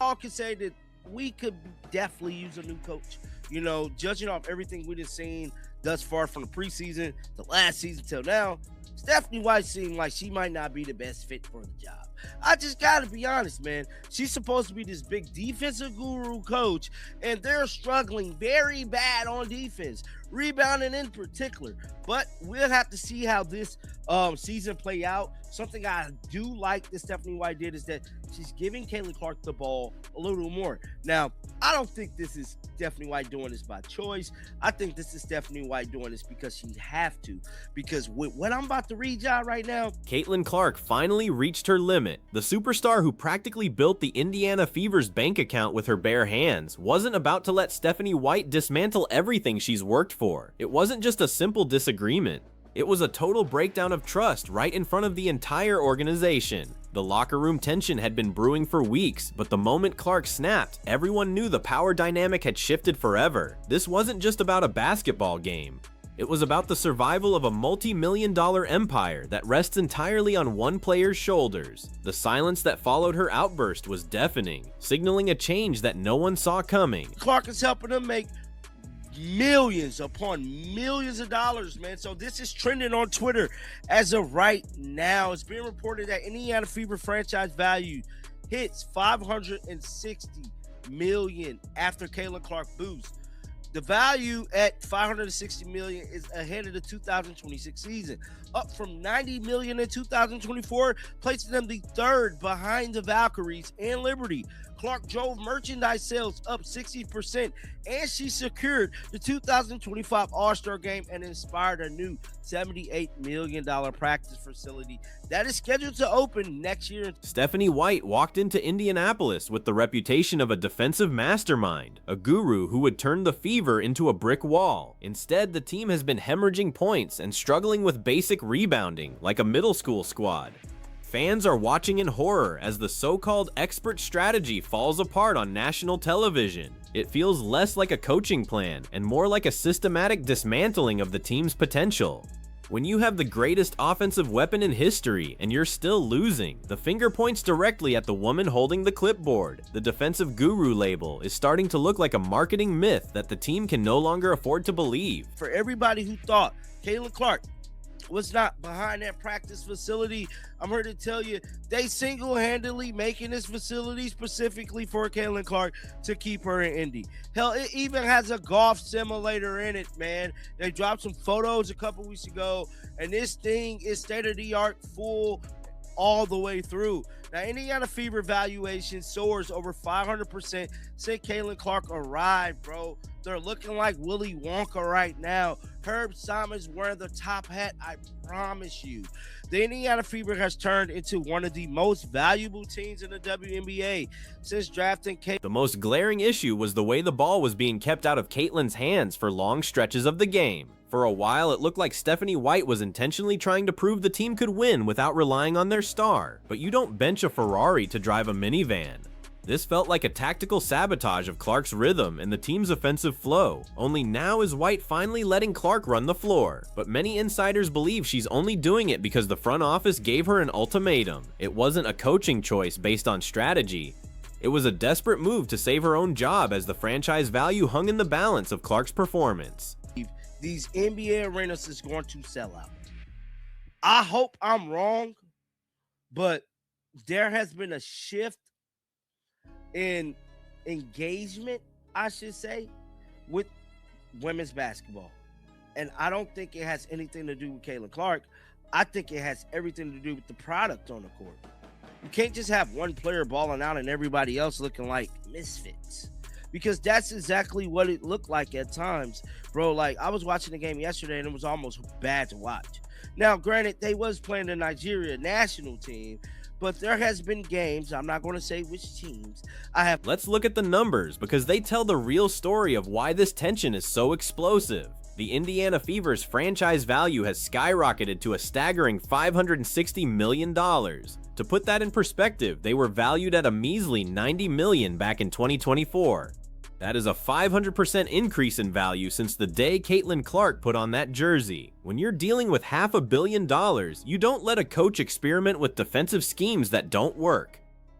all can say that we could definitely use a new coach. You know, judging off everything we've seen thus far from the preseason, the last season till now, Stephanie White seemed like she might not be the best fit for the job. I just got to be honest, man. She's supposed to be this big defensive guru coach, and they're struggling very bad on defense, rebounding in particular. But we'll have to see how this season play out. Something I do like that Stephanie White did is that she's giving Caitlin Clark the ball a little more. Now, I don't think this is Stephanie White doing this by choice. I think this is Stephanie White doing this because she'd have to. Because with what I'm about to read y'all right now, Caitlin Clark finally reached her limit. The superstar who practically built the Indiana Fever's bank account with her bare hands wasn't about to let Stephanie White dismantle everything she's worked for. It wasn't just a simple disagreement. It was a total breakdown of trust right in front of the entire organization. The locker room tension had been brewing for weeks, but the moment Clark snapped, everyone knew the power dynamic had shifted forever. This wasn't just about a basketball game. It was about the survival of a multi-million-dollar empire that rests entirely on one player's shoulders. The silence that followed her outburst was deafening, signaling a change that no one saw coming. Clark is helping them make millions upon millions of dollars, man. So this is trending on Twitter as of right now. It's being reported that Indiana Fever franchise value hits $560 million after Caitlin Clark boost. The value at $560 million is ahead of the 2026 season, up from $90 million in 2024, placing them the third behind the Valkyries and Liberty. Clark drove merchandise sales up 60%, and she secured the 2025 All-Star Game and inspired a new $78 million practice facility that is scheduled to open next year. Stephanie White walked into Indianapolis with the reputation of a defensive mastermind, a guru who would turn the Fever into a brick wall. Instead, the team has been hemorrhaging points and struggling with basic rebounding like a middle school squad. Fans are watching in horror as the so-called expert strategy falls apart on national television. It feels less like a coaching plan and more like a systematic dismantling of the team's potential. When you have the greatest offensive weapon in history and you're still losing, the finger points directly at the woman holding the clipboard. The defensive guru label is starting to look like a marketing myth that the team can no longer afford to believe. For everybody who thought Caitlin Clark was not behind that practice facility, I'm here to tell you they single-handedly making this facility specifically for Caitlin Clark to keep her in Indy. Hell, it even has a golf simulator in it, man. They dropped some photos a couple weeks ago, and this thing is state-of-the-art, full all the way through. Now, Indiana Fever valuation soars over 500% since Caitlin Clark arrived, bro. They're looking like Willy Wonka right now. Herb Simon's wearing the top hat, I promise you. The Indiana Fever has turned into one of the most valuable teams in the WNBA since drafting Caitlin. The most glaring issue was the way the ball was being kept out of Caitlin's hands for long stretches of the game. For a while, it looked like Stephanie White was intentionally trying to prove the team could win without relying on their star. But you don't bench a Ferrari to drive a minivan. This felt like a tactical sabotage of Clark's rhythm and the team's offensive flow. Only now is White finally letting Clark run the floor. But many insiders believe she's only doing it because the front office gave her an ultimatum. It wasn't a coaching choice based on strategy. It was a desperate move to save her own job as the franchise value hung in the balance of Clark's performance. These NBA arenas is going to sell out. I hope I'm wrong, but there has been a shift in engagement, I should say, with women's basketball. And I don't think it has anything to do with Caitlin Clark. I think it has everything to do with the product on the court. You can't just have one player balling out and everybody else looking like misfits. Because that's exactly what it looked like at times, bro. Like, I was watching the game yesterday and it was almost bad to watch. Now, granted, they was playing the Nigeria national team, but there has been games, I'm not going to say which teams, Let's look at the numbers because they tell the real story of why this tension is so explosive. The Indiana Fever's franchise value has skyrocketed to a staggering $560 million. To put that in perspective, they were valued at a measly $90 million back in 2024. That is a 500% increase in value since the day Caitlin Clark put on that jersey. When you're dealing with $500 million, you don't let a coach experiment with defensive schemes that don't work.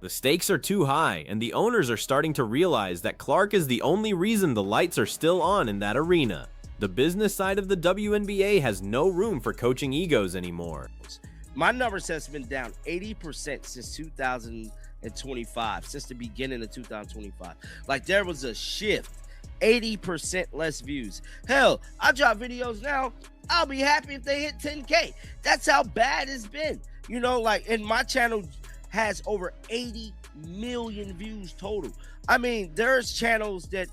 The stakes are too high, and the owners are starting to realize that Clark is the only reason the lights are still on in that arena. The business side of the WNBA has no room for coaching egos anymore. My numbers has been down 80% since 2025, since the beginning of 2025. Like, there was a shift. 80% less views. Hell, I drop videos now. I'll be happy if they hit 10K. That's how bad it's been. You know, like, and my channel has over 80 million views total. I mean, there's channels that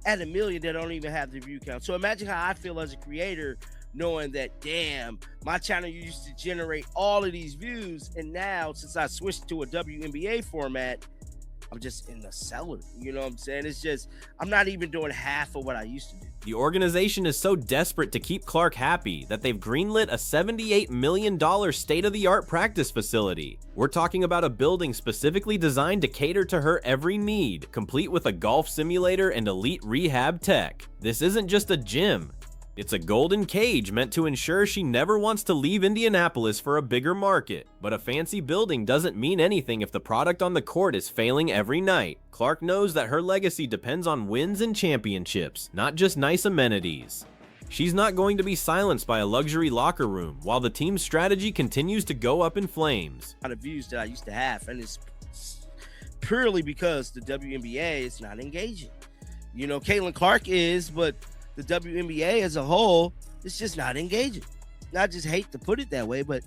at 1 million that don't even have the view count. So imagine how I feel as a creator, knowing that, damn, my channel used to generate all of these views, and now since I switched to a WNBA format, I'm just in the cellar. You know what I'm saying? It's just, I'm not even doing half of what I used to do. The organization is so desperate to keep Clark happy that they've greenlit a $78 million state-of-the-art practice facility. We're talking about a building specifically designed to cater to her every need, complete with a golf simulator and elite rehab tech. This isn't just a gym. It's a golden cage meant to ensure she never wants to leave Indianapolis for a bigger market. But a fancy building doesn't mean anything if the product on the court is failing every night. Clark knows that her legacy depends on wins and championships, not just nice amenities. She's not going to be silenced by a luxury locker room while the team's strategy continues to go up in flames. The views that I used to have, and it's purely because the WNBA is not engaging. You know, Caitlin Clark is, but the WNBA as a whole is just not engaging. I just hate to put it that way, but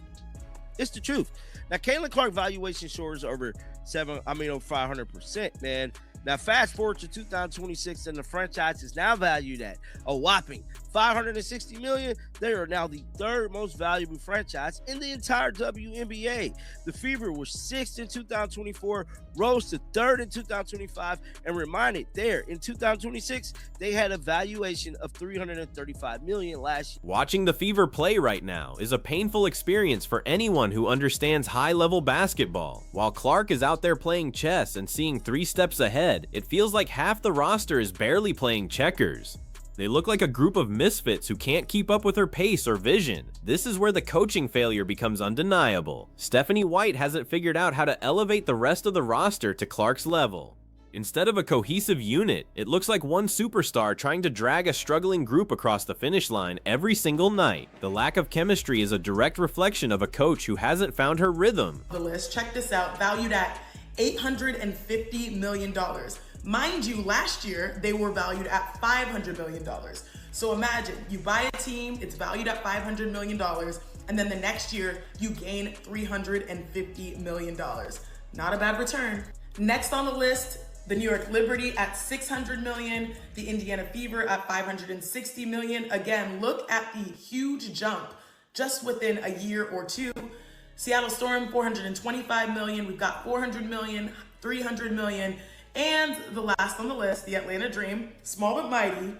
it's the truth. Now, Caitlin Clark valuation soars over 500%, man. Now, fast forward to 2026, and the franchise is now valued at a whopping $560 million. They are now the third most valuable franchise in the entire WNBA. The Fever was sixth in 2024, rose to third in 2025, and reminded there in 2026, they had a valuation of $335 million last year. Watching the Fever play right now is a painful experience for anyone who understands high-level basketball. While Clark is out there playing chess and seeing 3 steps ahead, it feels like half the roster is barely playing checkers. They look like a group of misfits who can't keep up with her pace or vision. This is where the coaching failure becomes undeniable. Stephanie White hasn't figured out how to elevate the rest of the roster to Clark's level. Instead of a cohesive unit, it looks like one superstar trying to drag a struggling group across the finish line every single night. The lack of chemistry is a direct reflection of a coach who hasn't found her rhythm. The list, check this out, valued at $850 million. Mind you, last year, they were valued at $500 million. So imagine, you buy a team, it's valued at $500 million, and then the next year, you gain $350 million. Not a bad return. Next on the list, the New York Liberty at $600 million, the Indiana Fever at $560 million. Again, look at the huge jump just within a year or two. Seattle Storm, $425 million. We've got $400 million, $300 million. And the last on the list, the Atlanta Dream, small but mighty,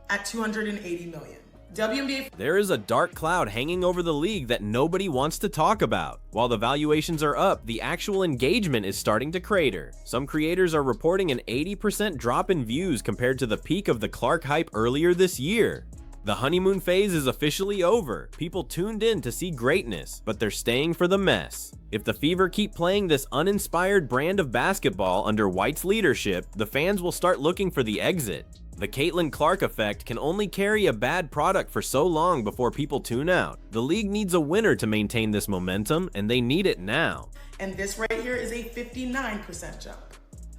at $280 million. WNBA. There is a dark cloud hanging over the league that nobody wants to talk about. While the valuations are up, the actual engagement is starting to crater. Some creators are reporting an 80% drop in views compared to the peak of the Clark hype earlier this year. The honeymoon phase is officially over. People tuned in to see greatness, but they're staying for the mess. If the Fever keep playing this uninspired brand of basketball under White's leadership, the fans will start looking for the exit. The Caitlin Clark effect can only carry a bad product for so long before people tune out. The league needs a winner to maintain this momentum, and they need it now. And this right here is a 59% jump.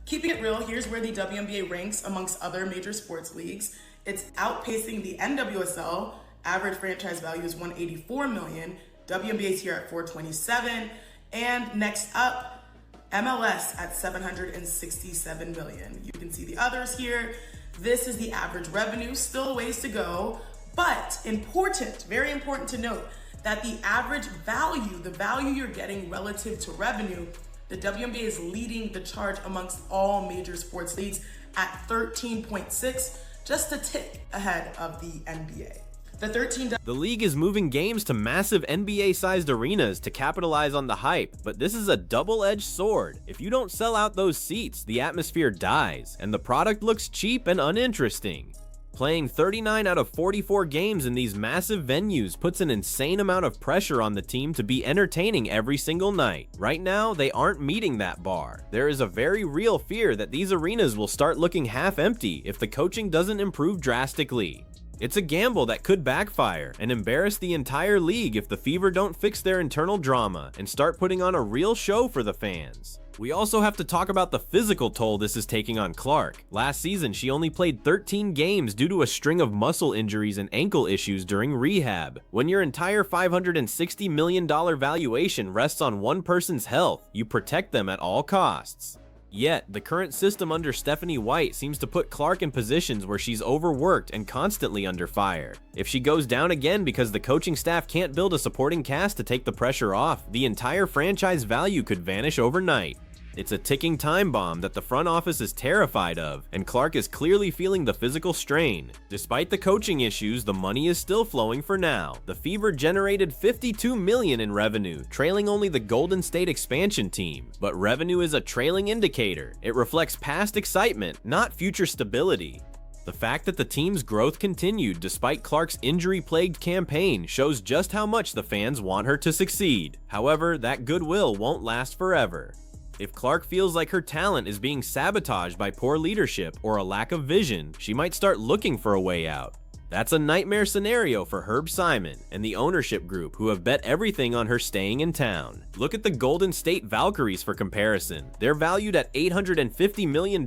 Keeping it real, here's where the WNBA ranks amongst other major sports leagues. It's outpacing the NWSL. Average franchise value is $184 million. WNBA's here at $427. And next up, MLS at $767 million. You can see the others here. This is the average revenue, still a ways to go, but important, very important to note that the average value, the value you're getting relative to revenue, the WNBA is leading the charge amongst all major sports leagues at 13.6, just a tick ahead of the NBA. The league is moving games to massive NBA-sized arenas to capitalize on the hype, but this is a double-edged sword. If you don't sell out those seats, the atmosphere dies, and the product looks cheap and uninteresting. Playing 39 out of 44 games in these massive venues puts an insane amount of pressure on the team to be entertaining every single night. Right now, they aren't meeting that bar. There is a very real fear that these arenas will start looking half empty if the coaching doesn't improve drastically. It's a gamble that could backfire and embarrass the entire league if the Fever don't fix their internal drama and start putting on a real show for the fans. We also have to talk about the physical toll this is taking on Clark. Last season, she only played 13 games due to a string of muscle injuries and ankle issues during rehab. When your entire $560 million valuation rests on one person's health, you protect them at all costs. Yet, the current system under Stephanie White seems to put Clark in positions where she's overworked and constantly under fire. If she goes down again because the coaching staff can't build a supporting cast to take the pressure off, the entire franchise value could vanish overnight. It's a ticking time bomb that the front office is terrified of, and Clark is clearly feeling the physical strain. Despite the coaching issues, the money is still flowing for now. The Fever generated $52 million in revenue, trailing only the Golden State expansion team. But revenue is a trailing indicator. It reflects past excitement, not future stability. The fact that the team's growth continued despite Clark's injury-plagued campaign shows just how much the fans want her to succeed. However, that goodwill won't last forever. If Clark feels like her talent is being sabotaged by poor leadership or a lack of vision, she might start looking for a way out. That's a nightmare scenario for Herb Simon and the ownership group who have bet everything on her staying in town. Look at the Golden State Valkyries for comparison. They're valued at $850 million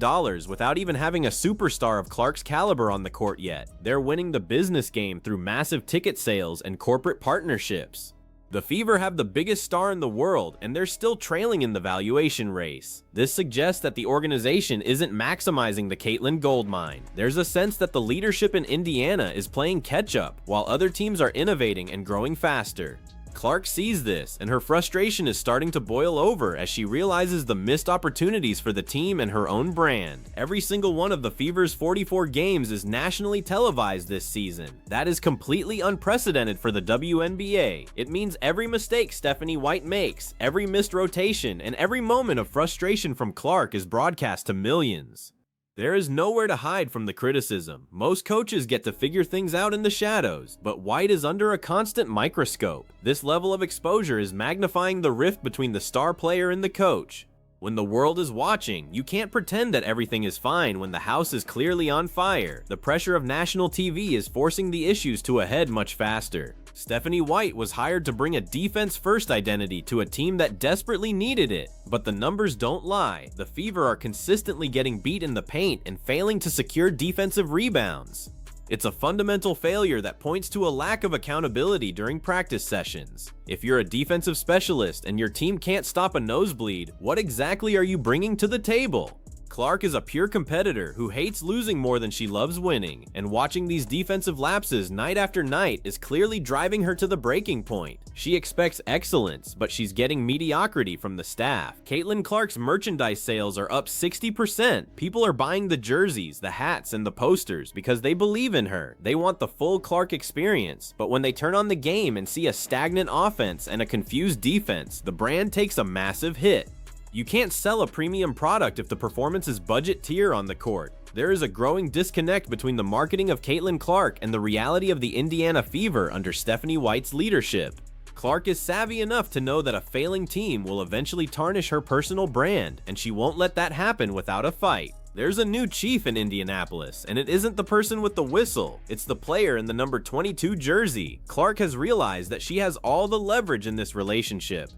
without even having a superstar of Clark's caliber on the court yet. They're winning the business game through massive ticket sales and corporate partnerships. The Fever have the biggest star in the world, and they're still trailing in the valuation race. This suggests that the organization isn't maximizing the Caitlin goldmine. There's a sense that the leadership in Indiana is playing catch-up, while other teams are innovating and growing faster. Clark sees this, and her frustration is starting to boil over as she realizes the missed opportunities for the team and her own brand. Every single one of the Fever's 44 games is nationally televised this season. That is completely unprecedented for the WNBA. It means every mistake Stephanie White makes, every missed rotation, and every moment of frustration from Clark is broadcast to millions. There is nowhere to hide from the criticism. Most coaches get to figure things out in the shadows, but White is under a constant microscope. This level of exposure is magnifying the rift between the star player and the coach. When the world is watching, you can't pretend that everything is fine when the house is clearly on fire. The pressure of national TV is forcing the issues to a head much faster. Stephanie White was hired to bring a defense-first identity to a team that desperately needed it. But the numbers don't lie. The Fever are consistently getting beat in the paint and failing to secure defensive rebounds. It's a fundamental failure that points to a lack of accountability during practice sessions. If you're a defensive specialist and your team can't stop a nosebleed, what exactly are you bringing to the table? Clark is a pure competitor who hates losing more than she loves winning, and watching these defensive lapses night after night is clearly driving her to the breaking point. She expects excellence, but she's getting mediocrity from the staff. Caitlin Clark's merchandise sales are up 60%. People are buying the jerseys, the hats, and the posters because they believe in her. They want the full Clark experience, but when they turn on the game and see a stagnant offense and a confused defense, the brand takes a massive hit. You can't sell a premium product if the performance is budget tier on the court. There is a growing disconnect between the marketing of Caitlin Clark and the reality of the Indiana Fever under Stephanie White's leadership. Clark is savvy enough to know that a failing team will eventually tarnish her personal brand, and she won't let that happen without a fight. There's a new chief in Indianapolis, and it isn't the person with the whistle, it's the player in the number 22 jersey. Clark has realized that she has all the leverage in this relationship.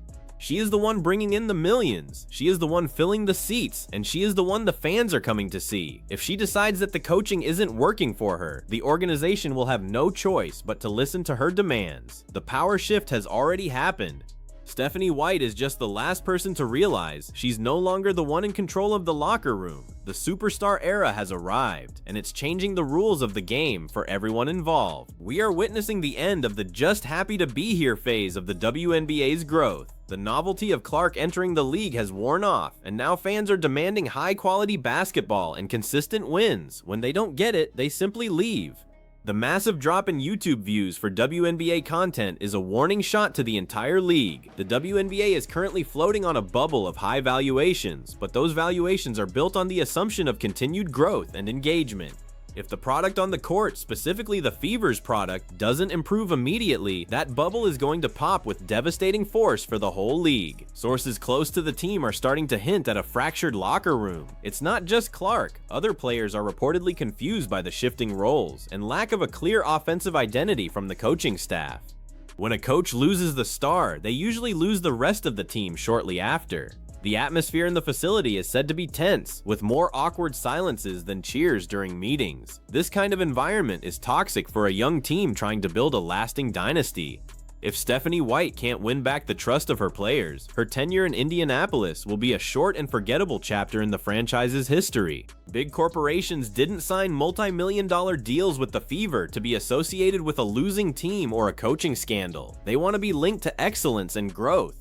She is the one bringing in the millions, she is the one filling the seats, and she is the one the fans are coming to see. If she decides that the coaching isn't working for her, the organization will have no choice but to listen to her demands. The power shift has already happened. Stephanie White is just the last person to realize she's no longer the one in control of the locker room. The superstar era has arrived, and it's changing the rules of the game for everyone involved. We are witnessing the end of the just happy to be here phase of the WNBA's growth. The novelty of Clark entering the league has worn off, and now fans are demanding high-quality basketball and consistent wins. When they don't get it, they simply leave. The massive drop in YouTube views for WNBA content is a warning shot to the entire league. The WNBA is currently floating on a bubble of high valuations, but those valuations are built on the assumption of continued growth and engagement. If the product on the court, specifically the Fever's product, doesn't improve immediately, that bubble is going to pop with devastating force for the whole league. Sources close to the team are starting to hint at a fractured locker room. It's not just Clark. Other players are reportedly confused by the shifting roles and lack of a clear offensive identity from the coaching staff. When a coach loses the star, they usually lose the rest of the team shortly after. The atmosphere in the facility is said to be tense, with more awkward silences than cheers during meetings. This kind of environment is toxic for a young team trying to build a lasting dynasty. If Stephanie White can't win back the trust of her players, her tenure in Indianapolis will be a short and forgettable chapter in the franchise's history. Big corporations didn't sign multi-million-dollar deals with the Fever to be associated with a losing team or a coaching scandal. They want to be linked to excellence and growth.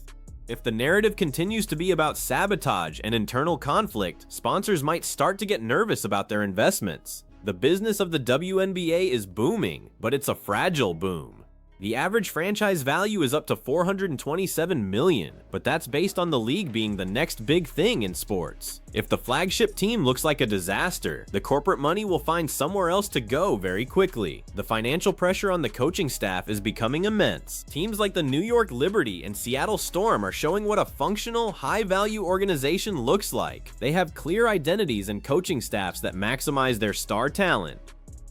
If the narrative continues to be about sabotage and internal conflict, sponsors might start to get nervous about their investments. The business of the WNBA is booming, but it's a fragile boom. The average franchise value is up to $427 million, but that's based on the league being the next big thing in sports. If the flagship team looks like a disaster, the corporate money will find somewhere else to go very quickly. The financial pressure on the coaching staff is becoming immense. Teams like the New York Liberty and Seattle Storm are showing what a functional, high-value organization looks like. They have clear identities and coaching staffs that maximize their star talent.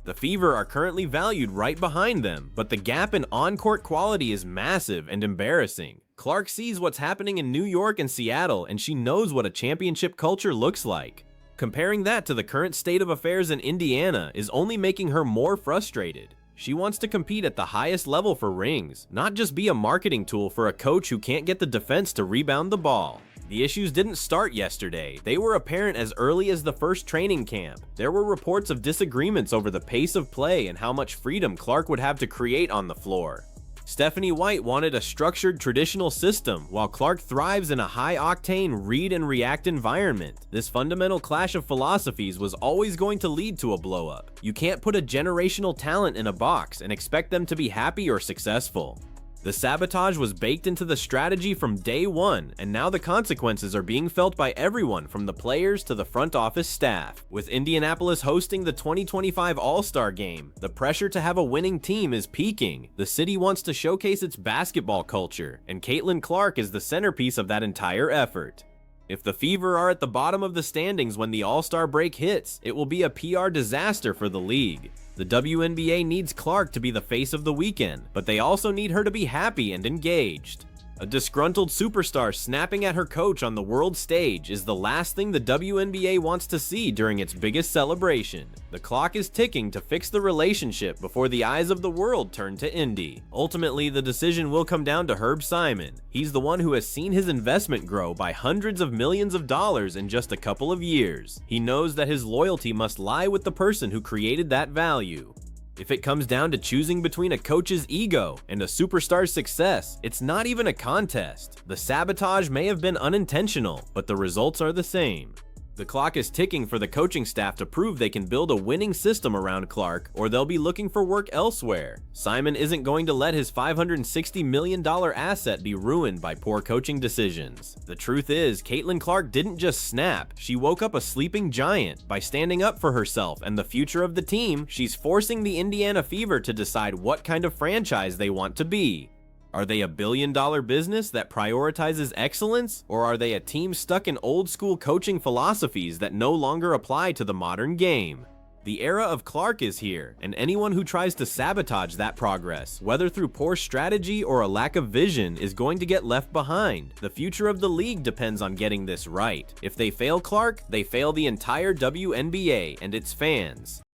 The Fever are currently valued right behind them, but the gap in on-court quality is massive and embarrassing. Clark sees what's happening in New York and Seattle, and she knows what a championship culture looks like. Comparing that to the current state of affairs in Indiana is only making her more frustrated. She wants to compete at the highest level for rings, not just be a marketing tool for a coach who can't get the defense to rebound the ball. The issues didn't start yesterday. They were apparent as early as the first training camp. There were reports of disagreements over the pace of play and how much freedom Clark would have to create on the floor. Stephanie White wanted a structured traditional system, while Clark thrives in a high-octane read and react environment. This fundamental clash of philosophies was always going to lead to a blow-up. You can't put a generational talent in a box and expect them to be happy or successful. The sabotage was baked into the strategy from day one, and now the consequences are being felt by everyone from the players to the front office staff. With Indianapolis hosting the 2025 All-Star Game, the pressure to have a winning team is peaking. The city wants to showcase its basketball culture, and Caitlin Clark is the centerpiece of that entire effort. If the Fever are at the bottom of the standings when the All-Star break hits, it will be a PR disaster for the league. The WNBA needs Clark to be the face of the weekend, but they also need her to be happy and engaged. A disgruntled superstar snapping at her coach on the world stage is the last thing the WNBA wants to see during its biggest celebration. The clock is ticking to fix the relationship before the eyes of the world turn to Indy. Ultimately, the decision will come down to Herb Simon. He's the one who has seen his investment grow by hundreds of millions of dollars in just a couple of years. He knows that his loyalty must lie with the person who created that value. If it comes down to choosing between a coach's ego and a superstar's success, it's not even a contest. The sabotage may have been unintentional, but the results are the same. The clock is ticking for the coaching staff to prove they can build a winning system around Clark, or they'll be looking for work elsewhere. Simon isn't going to let his $560 million asset be ruined by poor coaching decisions. The truth is, Caitlin Clark didn't just snap, she woke up a sleeping giant. By standing up for herself and the future of the team, she's forcing the Indiana Fever to decide what kind of franchise they want to be. Are they a billion-dollar business that prioritizes excellence, or are they a team stuck in old-school coaching philosophies that no longer apply to the modern game? The era of Clark is here, and anyone who tries to sabotage that progress, whether through poor strategy or a lack of vision, is going to get left behind. The future of the league depends on getting this right. If they fail Clark, they fail the entire WNBA and its fans.